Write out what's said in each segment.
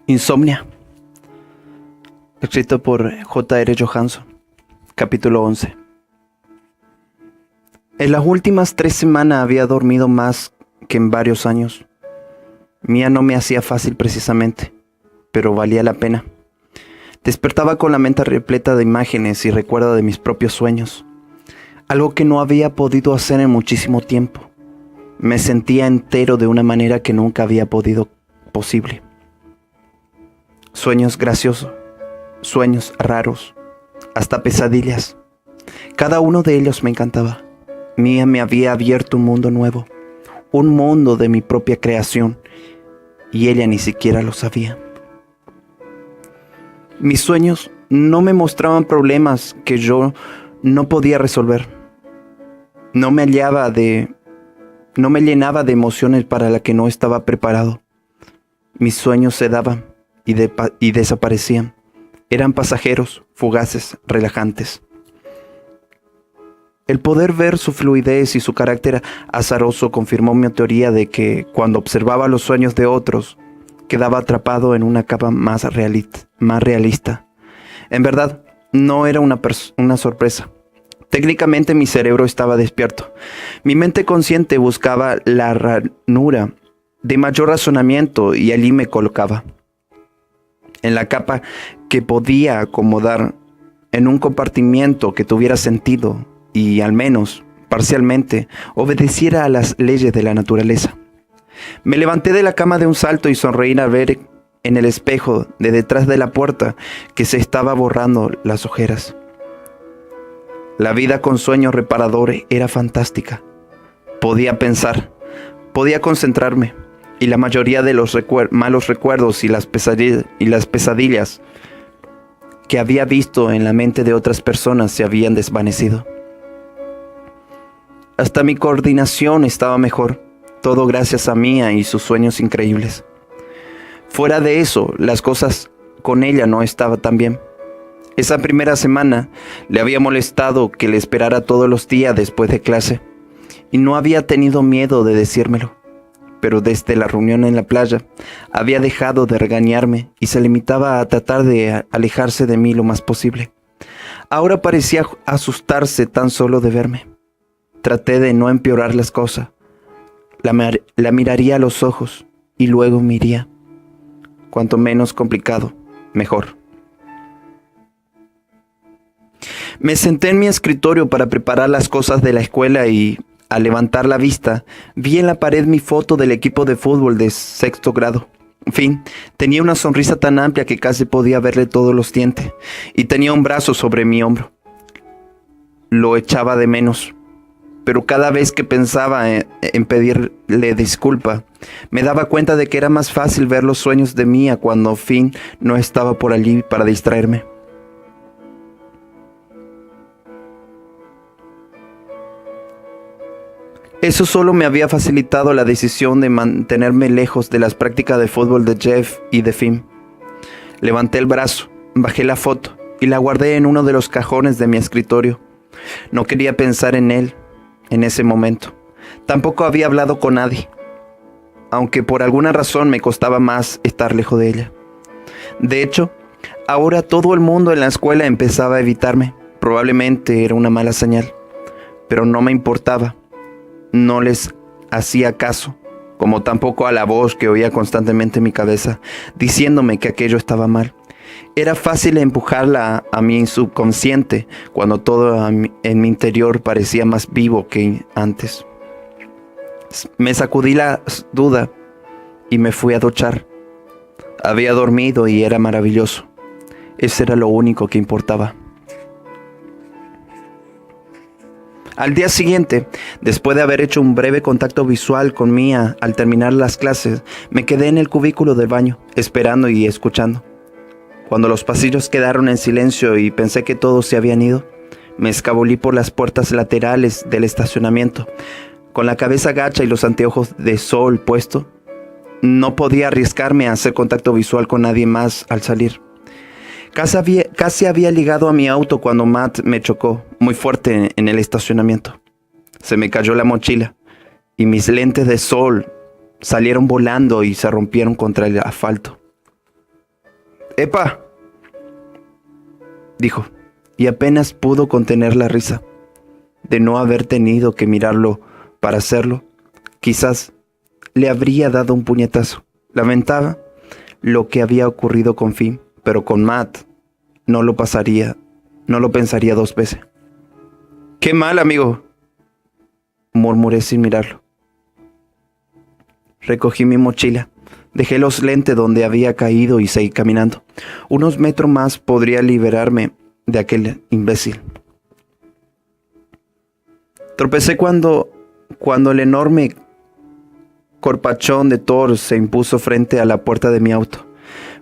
Insomnia, escrito por J.R. Johansson, capítulo 11. En las últimas 3 semanas había dormido más que en varios años. Mía no me hacía fácil precisamente, pero valía la pena. Despertaba con la mente repleta de imágenes y recuerdos de mis propios sueños, algo que no había podido hacer en muchísimo tiempo. Me sentía entero de una manera que nunca había podido posible. Sueños graciosos, sueños raros, hasta pesadillas. Cada uno de ellos me encantaba. Mía me había abierto un mundo nuevo, un mundo de mi propia creación, y ella ni siquiera lo sabía. Mis sueños no me mostraban problemas que yo no podía resolver. No me llenaba de emociones para las que no estaba preparado. Mis sueños se daban y desaparecían. Eran pasajeros, fugaces, relajantes. El poder ver su fluidez y su carácter azaroso confirmó mi teoría de que cuando observaba los sueños de otros, quedaba atrapado en una capa más realista. En verdad, no era una sorpresa. Técnicamente mi cerebro estaba despierto. Mi mente consciente buscaba la ranura de mayor razonamiento y allí me colocaba. En la capa que podía acomodar en un compartimiento que tuviera sentido y al menos parcialmente obedeciera a las leyes de la naturaleza. Me levanté de la cama de un salto y sonreí al ver en el espejo de detrás de la puerta que se estaba borrando las ojeras. La vida con sueños reparadores era fantástica. Podía pensar, podía concentrarme, y la mayoría de los malos recuerdos y las pesadillas que había visto en la mente de otras personas se habían desvanecido. Hasta mi coordinación estaba mejor, todo gracias a Mía y sus sueños increíbles. Fuera de eso, las cosas con ella no estaban tan bien. Esa primera semana le había molestado que le esperara todos los días después de clase, y no había tenido miedo de decírmelo. Pero desde la reunión en la playa, había dejado de regañarme y se limitaba a tratar de alejarse de mí lo más posible. Ahora parecía asustarse tan solo de verme. Traté de no empeorar las cosas. La miraría a los ojos y luego me iría. Cuanto menos complicado, mejor. Me senté en mi escritorio para preparar las cosas de la escuela y, al levantar la vista, vi en la pared mi foto del equipo de fútbol de 6º grado. En fin, tenía una sonrisa tan amplia que casi podía verle todos los dientes, y tenía un brazo sobre mi hombro. Lo echaba de menos, pero cada vez que pensaba en pedirle disculpa, me daba cuenta de que era más fácil ver los sueños de Mía cuando Finn no estaba por allí para distraerme. Eso solo me había facilitado la decisión de mantenerme lejos de las prácticas de fútbol de Jeff y de Finn. Levanté el brazo, bajé la foto y la guardé en uno de los cajones de mi escritorio. No quería pensar en él en ese momento. Tampoco había hablado con nadie, aunque por alguna razón me costaba más estar lejos de ella. De hecho, ahora todo el mundo en la escuela empezaba a evitarme. Probablemente era una mala señal, pero no me importaba. No les hacía caso, como tampoco a la voz que oía constantemente en mi cabeza, diciéndome que aquello estaba mal. Era fácil empujarla a mi subconsciente cuando todo en mi interior parecía más vivo que antes. Me sacudí la duda y me fui a duchar. Había dormido y era maravilloso. Eso era lo único que importaba. Al día siguiente, después de haber hecho un breve contacto visual con Mía al terminar las clases, me quedé en el cubículo del baño, esperando y escuchando. Cuando los pasillos quedaron en silencio y pensé que todos se habían ido, me escabullí por las puertas laterales del estacionamiento. Con la cabeza gacha y los anteojos de sol puesto, no podía arriesgarme a hacer contacto visual con nadie más al salir. Casi había llegado a mi auto cuando Matt me chocó muy fuerte en el estacionamiento. Se me cayó la mochila y mis lentes de sol salieron volando y se rompieron contra el asfalto. ¡Epa!, dijo, y apenas pudo contener la risa. De no haber tenido que mirarlo para hacerlo, quizás le habría dado un puñetazo. Lamentaba lo que había ocurrido con Finn, pero con Matt no lo pensaría dos veces. ¡Qué mal, amigo!, murmuré sin mirarlo. Recogí mi mochila, dejé los lentes donde había caído y seguí caminando. Unos metros más podría liberarme de aquel imbécil. Tropecé cuando el enorme corpachón de Thor se impuso frente a la puerta de mi auto.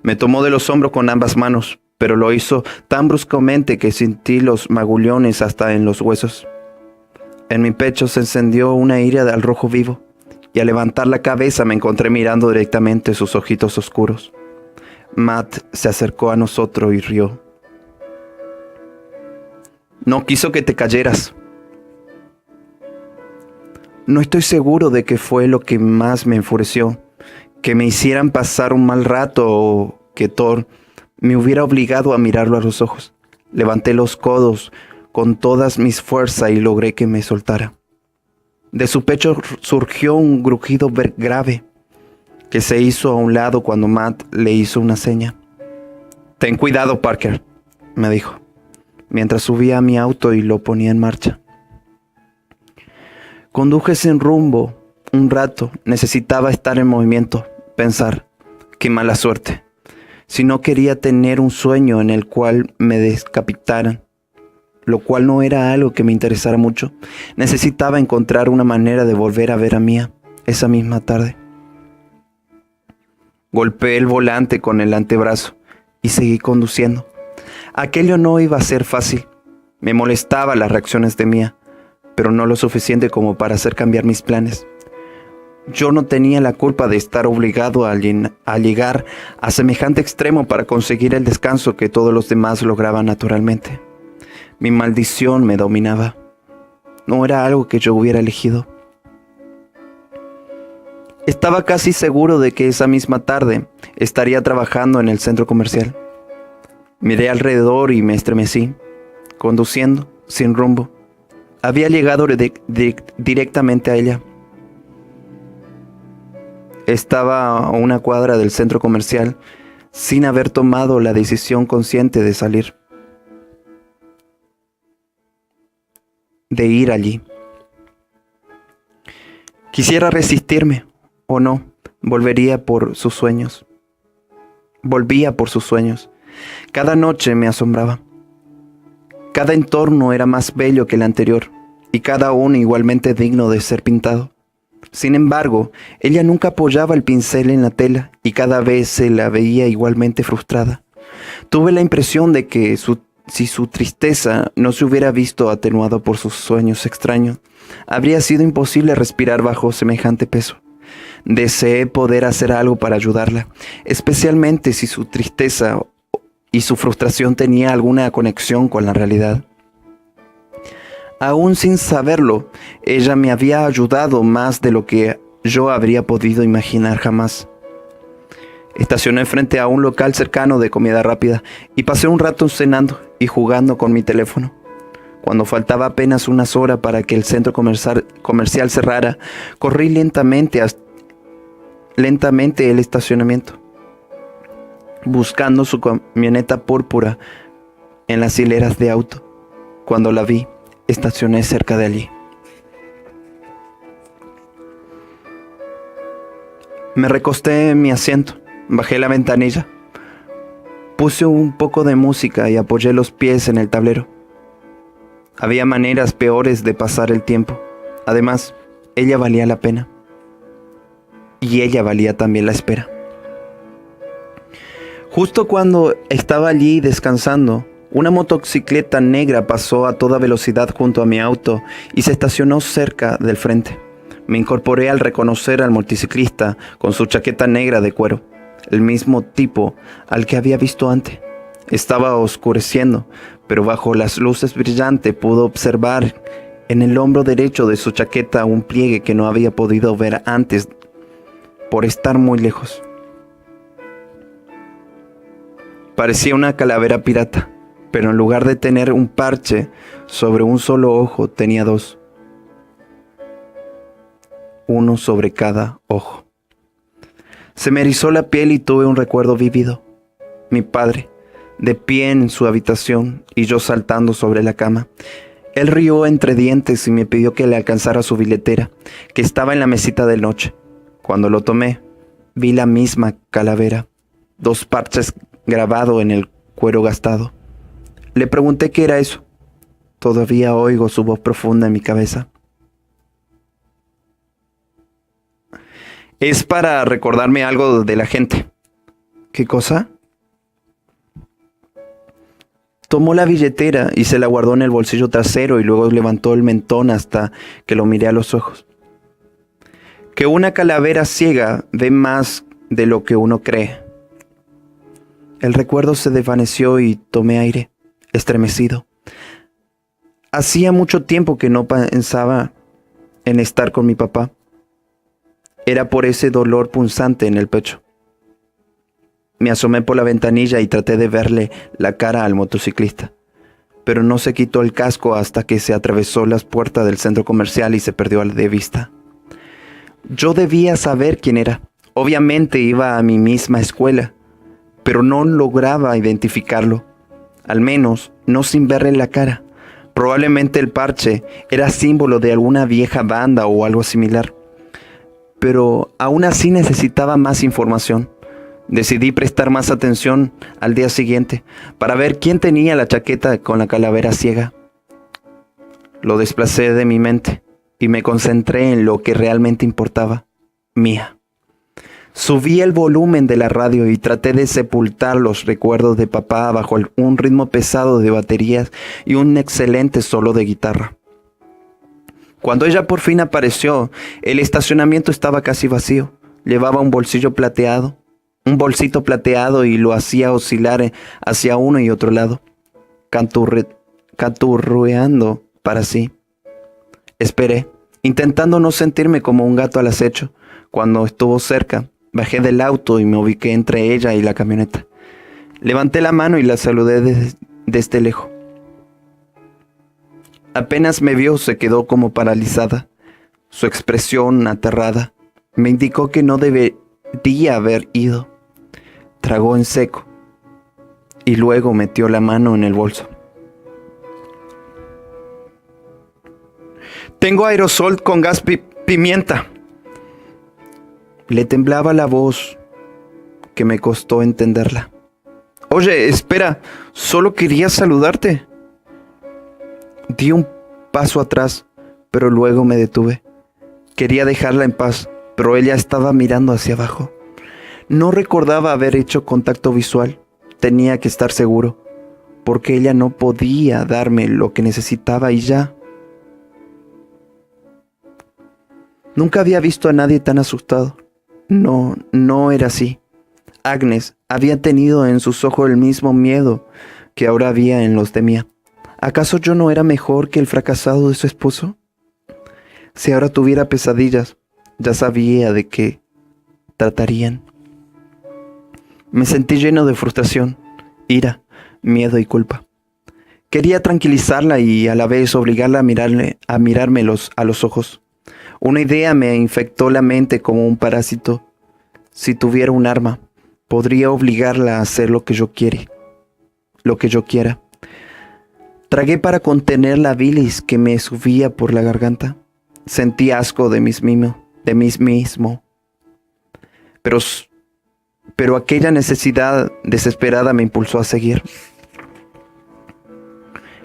Me tomó de los hombros con ambas manos, pero lo hizo tan bruscamente que sentí los magullones hasta en los huesos. En mi pecho se encendió una ira al rojo vivo, y al levantar la cabeza me encontré mirando directamente sus ojitos oscuros. Matt se acercó a nosotros y rió. No quiso que te cayeras. No estoy seguro de qué fue lo que más me enfureció, que me hicieran pasar un mal rato o que Thor me hubiera obligado a mirarlo a los ojos. Levanté los codos con todas mis fuerzas y logré que me soltara. De su pecho surgió un grujido grave que se hizo a un lado cuando Matt le hizo una seña. Ten cuidado, Parker, me dijo, mientras subía a mi auto y lo ponía en marcha. Conduje sin rumbo un rato. Necesitaba estar en movimiento, pensar. Qué mala suerte. Si no quería tener un sueño en el cual me decapitaran, lo cual no era algo que me interesara mucho, necesitaba encontrar una manera de volver a ver a Mia esa misma tarde. Golpeé el volante con el antebrazo y seguí conduciendo. Aquello no iba a ser fácil. Me molestaba las reacciones de Mia, pero no lo suficiente como para hacer cambiar mis planes. Yo no tenía la culpa de estar obligado a llegar a semejante extremo para conseguir el descanso que todos los demás lograban naturalmente. Mi maldición me dominaba. No era algo que yo hubiera elegido. Estaba casi seguro de que esa misma tarde estaría trabajando en el centro comercial. Miré alrededor y me estremecí, conduciendo sin rumbo. Había llegado directamente a ella. Estaba a una cuadra del centro comercial sin haber tomado la decisión consciente de salir, de ir allí. Quisiera resistirme o no, volvía por sus sueños. Cada noche me asombraba. Cada entorno era más bello que el anterior y cada uno igualmente digno de ser pintado. Sin embargo, ella nunca apoyaba el pincel en la tela y cada vez se la veía igualmente frustrada. Tuve la impresión de que si su tristeza no se hubiera visto atenuado por sus sueños extraños, habría sido imposible respirar bajo semejante peso. Deseé poder hacer algo para ayudarla, especialmente si su tristeza y su frustración tenía alguna conexión con la realidad. Aún sin saberlo, ella me había ayudado más de lo que yo habría podido imaginar jamás. Estacioné frente a un local cercano de comida rápida y pasé un rato cenando y jugando con mi teléfono. Cuando faltaba apenas unas horas para que el centro comercial cerrara, corrí lentamente el estacionamiento, buscando su camioneta púrpura en las hileras de auto. Cuando la vi, estacioné cerca de allí. Me recosté en mi asiento, bajé la ventanilla, puse un poco de música y apoyé los pies en el tablero. Había maneras peores de pasar el tiempo. Además, ella valía la pena. Y ella valía también la espera. Justo cuando estaba allí descansando, una motocicleta negra pasó a toda velocidad junto a mi auto y se estacionó cerca del frente. Me incorporé al reconocer al motociclista con su chaqueta negra de cuero, el mismo tipo al que había visto antes. Estaba oscureciendo, pero bajo las luces brillantes pude observar en el hombro derecho de su chaqueta un pliegue que no había podido ver antes por estar muy lejos. Parecía una calavera pirata, pero en lugar de tener un parche sobre un solo ojo, tenía dos. Uno sobre cada ojo. Se me erizó la piel y tuve un recuerdo vívido. Mi padre, de pie en su habitación y yo saltando sobre la cama. Él rió entre dientes y me pidió que le alcanzara su billetera, que estaba en la mesita de noche. Cuando lo tomé, vi la misma calavera, dos parches grabados en el cuero gastado. Le pregunté qué era eso. Todavía oigo su voz profunda en mi cabeza. Es para recordarme algo de la gente. ¿Qué cosa? Tomó la billetera y se la guardó en el bolsillo trasero y luego levantó el mentón hasta que lo miré a los ojos. Que una calavera ciega ve más de lo que uno cree. El recuerdo se desvaneció y tomé aire, estremecido. Hacía mucho tiempo que no pensaba en estar con mi papá. Era por ese dolor punzante en el pecho. Me asomé por la ventanilla y traté de verle la cara al motociclista, pero no se quitó el casco hasta que se atravesó las puertas del centro comercial y se perdió de vista. Yo debía saber quién era. Obviamente iba a mi misma escuela, pero no lograba identificarlo, al menos no sin verle la cara. Probablemente el parche era símbolo de alguna vieja banda o algo similar, pero aún así necesitaba más información. Decidí prestar más atención al día siguiente para ver quién tenía la chaqueta con la calavera ciega. Lo desplacé de mi mente y me concentré en lo que realmente importaba, Mía. Subí el volumen de la radio y traté de sepultar los recuerdos de papá bajo un ritmo pesado de baterías y un excelente solo de guitarra. Cuando ella por fin apareció, el estacionamiento estaba casi vacío. Llevaba un bolsito plateado y lo hacía oscilar hacia uno y otro lado, canturreando para sí. Esperé, intentando no sentirme como un gato al acecho. Cuando estuvo cerca, bajé del auto y me ubiqué entre ella y la camioneta. Levanté la mano y la saludé desde lejos. Apenas me vio, se quedó como paralizada. Su expresión aterrada me indicó que no debería haber ido. Tragó en seco y luego metió la mano en el bolso. Tengo aerosol con gas pimienta. Le temblaba la voz que me costó entenderla. Oye, espera, solo quería saludarte. Di un paso atrás, pero luego me detuve. Quería dejarla en paz, pero ella estaba mirando hacia abajo. No recordaba haber hecho contacto visual. Tenía que estar seguro, porque ella no podía darme lo que necesitaba y ya. Nunca había visto a nadie tan asustado. No era así. Agnes había tenido en sus ojos el mismo miedo que ahora había en los de Mía. ¿Acaso yo no era mejor que el fracasado de su esposo? Si ahora tuviera pesadillas, ya sabía de qué tratarían. Me sentí lleno de frustración, ira, miedo y culpa. Quería tranquilizarla y a la vez obligarla a mirarme a los ojos. Una idea me infectó la mente como un parásito. Si tuviera un arma, podría obligarla a hacer lo que yo quiera. Tragué para contener la bilis que me subía por la garganta. Sentí asco de mí mismo. Pero aquella necesidad desesperada me impulsó a seguir.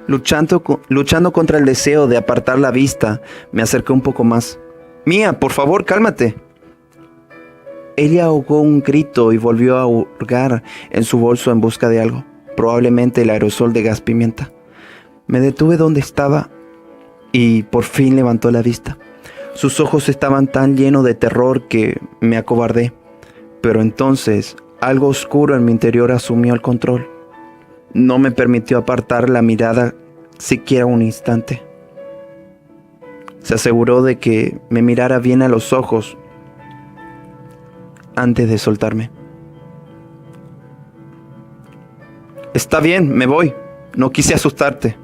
Luchando contra el deseo de apartar la vista, me acerqué un poco más. Mía, por favor, cálmate. Ella ahogó un grito y volvió a hurgar en su bolso en busca de algo, probablemente el aerosol de gas pimienta. Me detuve donde estaba y por fin levantó la vista. Sus ojos estaban tan llenos de terror que me acobardé, pero entonces algo oscuro en mi interior asumió el control. No me permitió apartar la mirada siquiera un instante. Se aseguró de que me mirara bien a los ojos antes de soltarme. Está bien, me voy. No quise asustarte.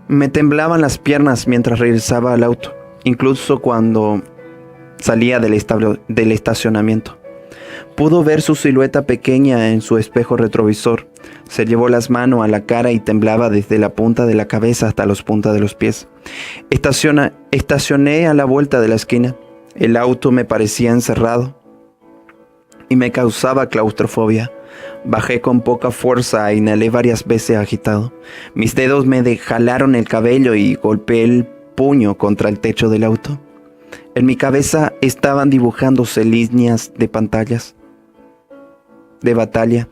Me temblaban las piernas mientras regresaba al auto, incluso cuando salía del estacionamiento. Pudo ver su silueta pequeña en su espejo retrovisor. Se llevó las manos a la cara y temblaba desde la punta de la cabeza hasta las puntas de los pies. Estacioné a la vuelta de la esquina. El auto me parecía encerrado y me causaba claustrofobia. Bajé con poca fuerza e inhalé varias veces agitado. Mis dedos me jalaron el cabello y golpeé el puño contra el techo del auto. En mi cabeza estaban dibujándose líneas de pantallas de batalla.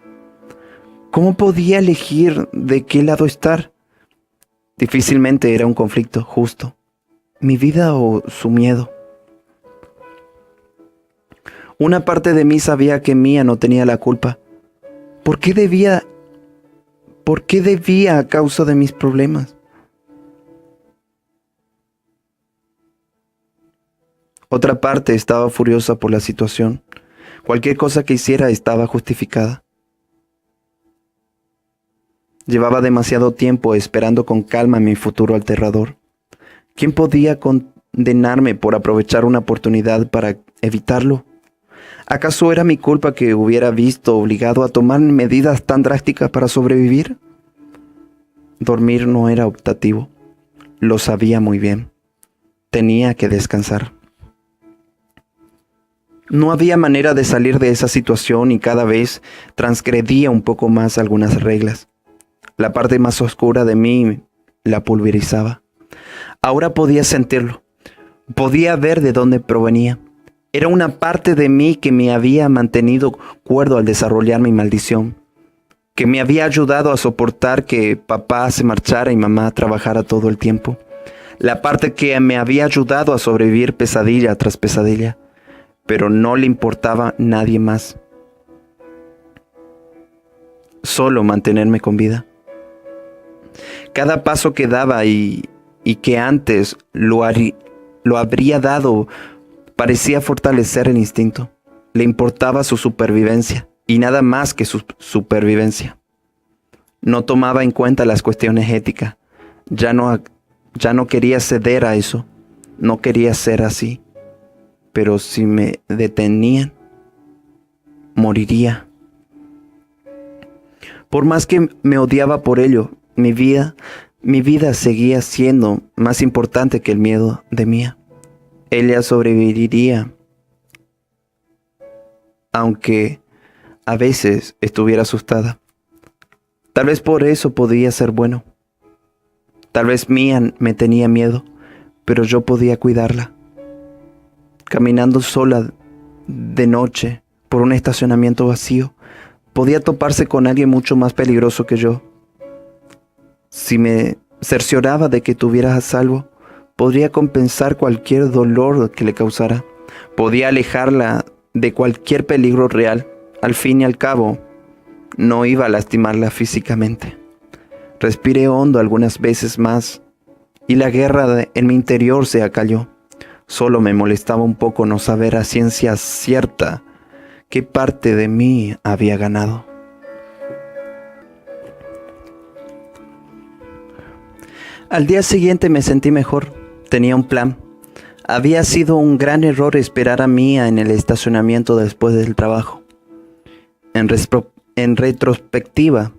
¿Cómo podía elegir de qué lado estar? Difícilmente era un conflicto justo. ¿Mi vida o su miedo? Una parte de mí sabía que Mía no tenía la culpa. ¿Por qué debía a causa de mis problemas? Otra parte estaba furiosa por la situación. Cualquier cosa que hiciera estaba justificada. Llevaba demasiado tiempo esperando con calma mi futuro aterrador. ¿Quién podía condenarme por aprovechar una oportunidad para evitarlo? ¿Acaso era mi culpa que hubiera visto obligado a tomar medidas tan drásticas para sobrevivir? Dormir no era optativo. Lo sabía muy bien. Tenía que descansar. No había manera de salir de esa situación y cada vez transgredía un poco más algunas reglas. La parte más oscura de mí la pulverizaba. Ahora podía sentirlo. Podía ver de dónde provenía. Era una parte de mí que me había mantenido cuerdo al desarrollar mi maldición, que me había ayudado a soportar que papá se marchara y mamá trabajara todo el tiempo. La parte que me había ayudado a sobrevivir pesadilla tras pesadilla, pero no le importaba nadie más. Solo mantenerme con vida. Cada paso que daba y que antes lo habría dado parecía fortalecer el instinto. Le importaba su supervivencia y nada más que su supervivencia. No tomaba en cuenta las cuestiones éticas. Ya no quería ceder a eso. No quería ser así. Pero si me detenían, moriría. Por más que me odiaba por ello, mi vida seguía siendo más importante que el miedo de Mía. Ella sobreviviría, aunque a veces estuviera asustada. Tal vez por eso podía ser bueno. Tal vez Mía me tenía miedo, pero yo podía cuidarla. Caminando sola de noche por un estacionamiento vacío, podía toparse con alguien mucho más peligroso que yo. Si me cercioraba de que estuviera a salvo, podría compensar cualquier dolor que le causara. Podía alejarla de cualquier peligro real. Al fin y al cabo, no iba a lastimarla físicamente. Respiré hondo algunas veces más y la guerra en mi interior se acalló. Solo me molestaba un poco no saber a ciencia cierta qué parte de mí había ganado. Al día siguiente me sentí mejor. Tenía un plan. Había sido un gran error esperar a Mía en el estacionamiento después del trabajo. En retrospectiva,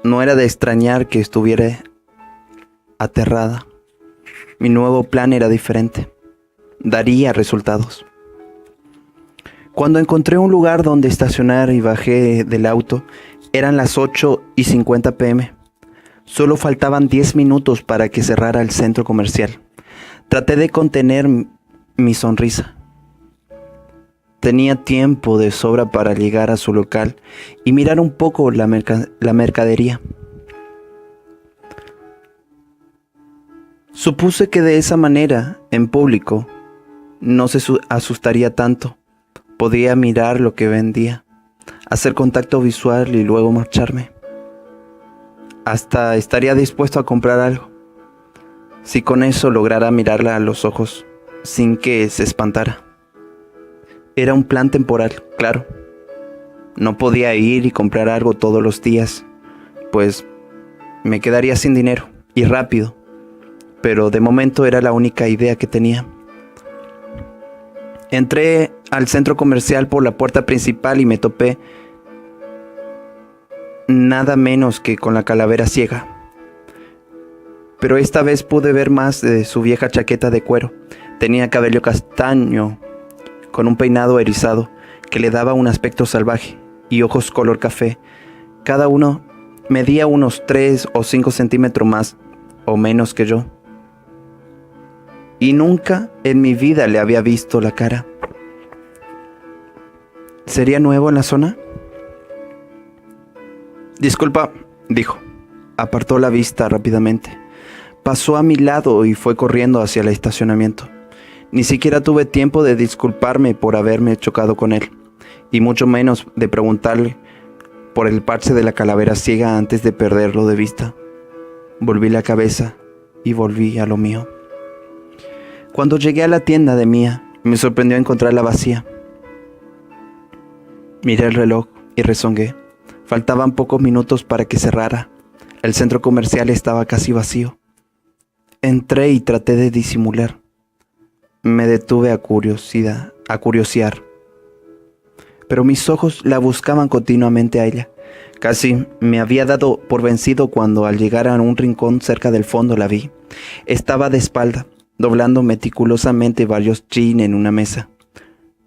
no era de extrañar que estuviera aterrada. Mi nuevo plan era diferente. Daría resultados. Cuando encontré un lugar donde estacionar y bajé del auto, eran las 8:50 p.m. Solo faltaban 10 minutos para que cerrara el centro comercial. Traté de contener mi sonrisa. Tenía tiempo de sobra para llegar a su local y mirar un poco la mercadería. Supuse que de esa manera, en público, no se asustaría tanto. Podía mirar lo que vendía, hacer contacto visual y luego marcharme. Hasta estaría dispuesto a comprar algo, si con eso lograra mirarla a los ojos sin que se espantara. Era un plan temporal, claro, No podía ir y comprar algo todos los días, pues me quedaría sin dinero, y rápido, pero de momento era la única idea que tenía. Entré al centro comercial por la puerta principal y me topé nada menos que con la calavera ciega. Pero esta vez pude ver más de su vieja chaqueta de cuero. Tenía cabello castaño, con un peinado erizado que le daba un aspecto salvaje, y ojos color café. Cada uno medía unos 3 o 5 centímetros más o menos que yo. Y nunca en mi vida le había visto la cara. ¿Sería nuevo en la zona? Disculpa, dijo. Apartó la vista rápidamente. Pasó a mi lado y fue corriendo hacia el estacionamiento. Ni siquiera tuve tiempo de disculparme por haberme chocado con él, y mucho menos de preguntarle por el parche de la calavera ciega antes de perderlo de vista. Volví la cabeza y volví a lo mío. Cuando llegué a la tienda de Mía, me sorprendió encontrarla vacía. Miré el reloj y rezongué. Faltaban pocos minutos para que cerrara. El centro comercial estaba casi vacío. Entré y traté de disimular. Me detuve a curiosear. Pero mis ojos la buscaban continuamente a ella. Casi me había dado por vencido cuando al llegar a un rincón cerca del fondo la vi. Estaba de espalda, doblando meticulosamente varios jeans en una mesa.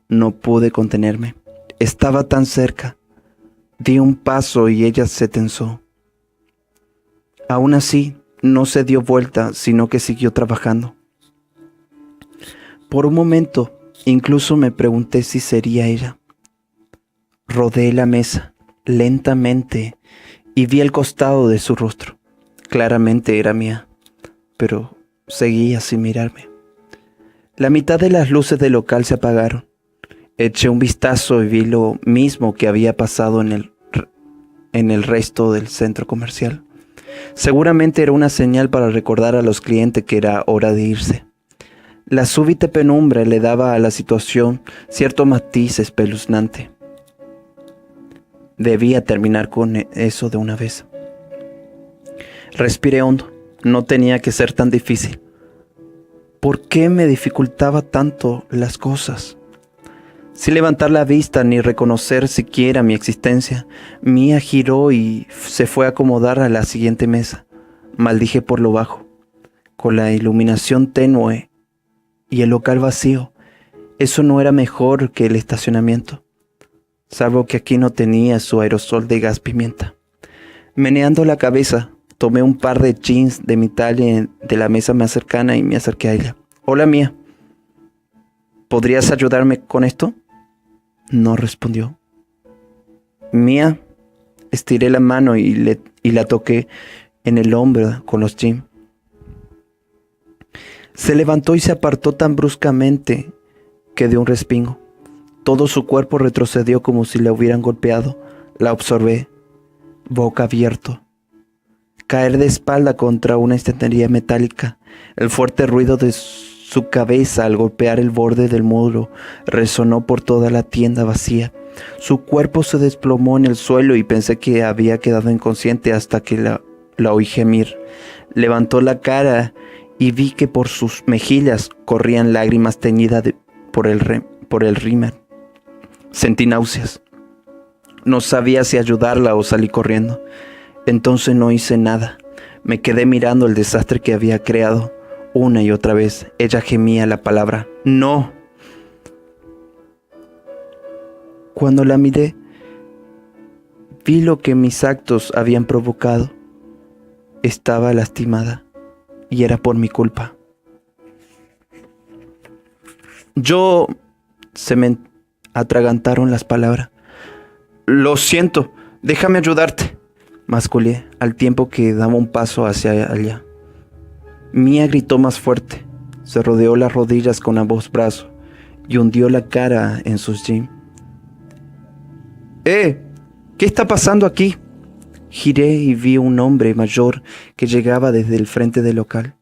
No pude contenerme. Estaba tan cerca. Di un paso y ella se tensó. Aún así, no se dio vuelta, sino que siguió trabajando. Por un momento, incluso me pregunté si sería ella. Rodeé la mesa, lentamente, y vi el costado de su rostro. Claramente era Mía, pero seguía sin mirarme. La mitad de las luces del local se apagaron. Eché un vistazo y vi lo mismo que había pasado en el resto del centro comercial. Seguramente era una señal para recordar a los clientes que era hora de irse. La súbita penumbra le daba a la situación cierto matiz espeluznante. Debía terminar con eso de una vez. Respiré hondo. No tenía que ser tan difícil. ¿Por qué me dificultaba tanto las cosas? Sin levantar la vista ni reconocer siquiera mi existencia, Mía giró y se fue a acomodar a la siguiente mesa. Maldije por lo bajo. Con la iluminación tenue y el local vacío, eso no era mejor que el estacionamiento, salvo que aquí no tenía su aerosol de gas pimienta. Meneando la cabeza, tomé un par de jeans de mi talla de la mesa más cercana y me acerqué a ella. Hola, Mía. ¿Podrías ayudarme con esto? No respondió. Mía, estiré la mano y la toqué en el hombro con los jeans. Se levantó y se apartó tan bruscamente que dio un respingo. Todo su cuerpo retrocedió como si la hubieran golpeado. La observé, boca abierta, caer de espalda contra una estantería metálica. El fuerte ruido de su cabeza al golpear el borde del muro resonó por toda la tienda vacía. Su cuerpo se desplomó en el suelo y pensé que había quedado inconsciente hasta que la oí gemir. Levantó la cara y vi que por sus mejillas corrían lágrimas teñidas por el rímel. Sentí náuseas. No sabía si ayudarla o salir corriendo. Entonces no hice nada. Me quedé mirando el desastre que había creado. Una y otra vez ella gemía la palabra no. Cuando la miré, vi lo que mis actos habían provocado. Estaba lastimada y era por mi culpa. Se me atragantaron las palabras. Lo siento, déjame ayudarte, mascullé al tiempo que daba un paso hacia allá. Mía gritó más fuerte, se rodeó las rodillas con ambos brazos y hundió la cara en sus jeans. ¿Qué está pasando aquí? Giré y vi un hombre mayor que llegaba desde el frente del local.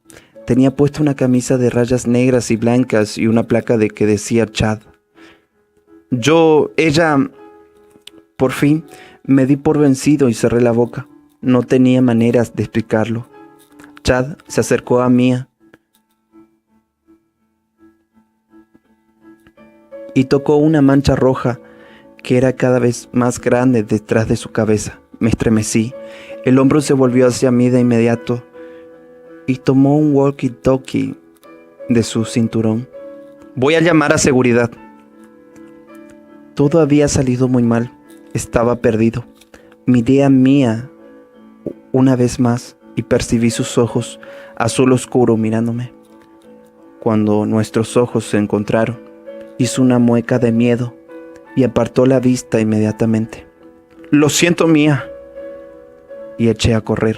Tenía puesta una camisa de rayas negras y blancas y una placa que decía Chad. Por fin me di por vencido y cerré la boca. No tenía maneras de explicarlo. Chad se acercó a Mia y tocó una mancha roja que era cada vez más grande detrás de su cabeza. Me estremecí. El hombro se volvió hacia mí de inmediato y tomó un walkie-talkie de su cinturón. Voy a llamar a seguridad. Todo había salido muy mal. Estaba perdido. Miré a Mia una vez más y percibí sus ojos azul oscuro mirándome. Cuando nuestros ojos se encontraron, hizo una mueca de miedo y apartó la vista inmediatamente. Lo siento, Mia. Y eché a correr.